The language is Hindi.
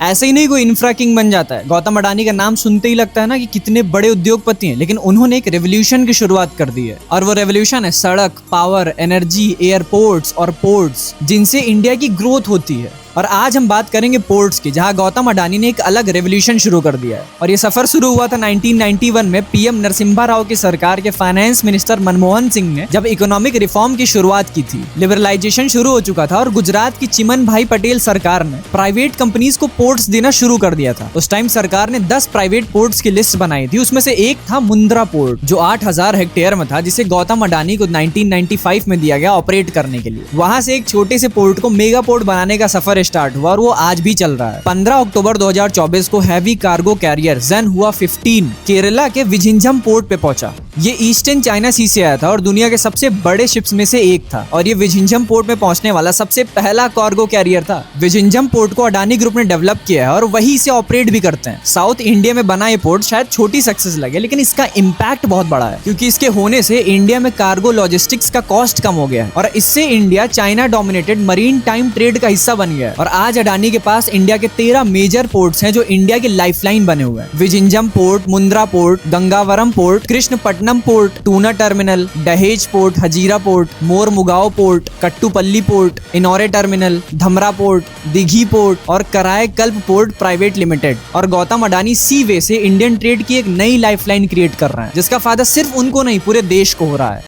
ऐसे ही नहीं कोई इंफ्रा किंग बन जाता है। गौतम अडानी का नाम सुनते ही लगता है ना कि कितने बड़े उद्योगपति हैं, लेकिन उन्होंने एक रेवोल्यूशन की शुरुआत कर दी है। और वो रेवोल्यूशन है सड़क, पावर, एनर्जी, एयरपोर्ट्स और पोर्ट्स, जिनसे इंडिया की ग्रोथ होती है। और आज हम बात करेंगे पोर्ट्स की, जहां गौतम अडानी ने एक अलग रेवोल्यूशन शुरू कर दिया है। और ये सफर शुरू हुआ था 1991 में पीएम नरसिम्हा राव की सरकार के फाइनेंस मिनिस्टर मनमोहन सिंह ने जब इकोनॉमिक रिफॉर्म की शुरुआत की थी। लिबरलाइजेशन शुरू हो चुका था और गुजरात की चिमन भाई पटेल सरकार ने प्राइवेट कंपनीज को पोर्ट्स देना शुरू कर दिया था। उस टाइम सरकार ने 10 प्राइवेट पोर्ट्स की लिस्ट बनाई थी। उसमें से एक था मुंद्रा पोर्ट, जो 8000 हेक्टेयर में था, जिसे गौतम अडानी को 1995 में दिया गया ऑपरेट करने के लिए। वहां से एक छोटे से पोर्ट को मेगा पोर्ट बनाने का सफर स्टार्ट हुआ और वो आज भी चल रहा है। 15 अक्टूबर 2024 को हैवी कार्गो कैरियर ज़ेन हुआ 15 केरला के विझिंजम पोर्ट पे पहुंचा। ये ईस्टर्न चाइना सी से आया था और दुनिया के सबसे बड़े शिप्स में से एक था। और ये विझिंजम पोर्ट में पहुंचने वाला सबसे पहला कार्गो कैरियर था। विझिंजम पोर्ट को अडानी ग्रुप ने डेवलप किया है और वही इसे ऑपरेट भी करते हैं। साउथ इंडिया में बना ये पोर्ट शायद छोटी सक्सेस लगे, लेकिन इसका इम्पैक्ट बहुत बड़ा है, क्योंकि इसके होने से इंडिया में कार्गो लॉजिस्टिक्स का कॉस्ट कम हो गया है और इससे India China dominated marine time trade का हिस्सा बन गया है। और आज अडानी के पास इंडिया के 13 मेजर पोर्ट्स हैं जो इंडिया के लाइफलाइन बने हुए हैं। Vizhinjam port, Mundra port, Gangavaram port, Krishnapatnam port, Tuna terminal, Dahej port, Hazira port, Mormugao port, Kattupalli port, Ennore terminal, Dhamra port, Dighi port और करायकल्प पोर्ट प्राइवेट लिमिटेड। और गौतम अडानी सी वे से इंडियन ट्रेड की एक नई लाइफलाइन क्रिएट कर रहे हैं, जिसका फायदा सिर्फ उनको नहीं पूरे देश को हो रहा है।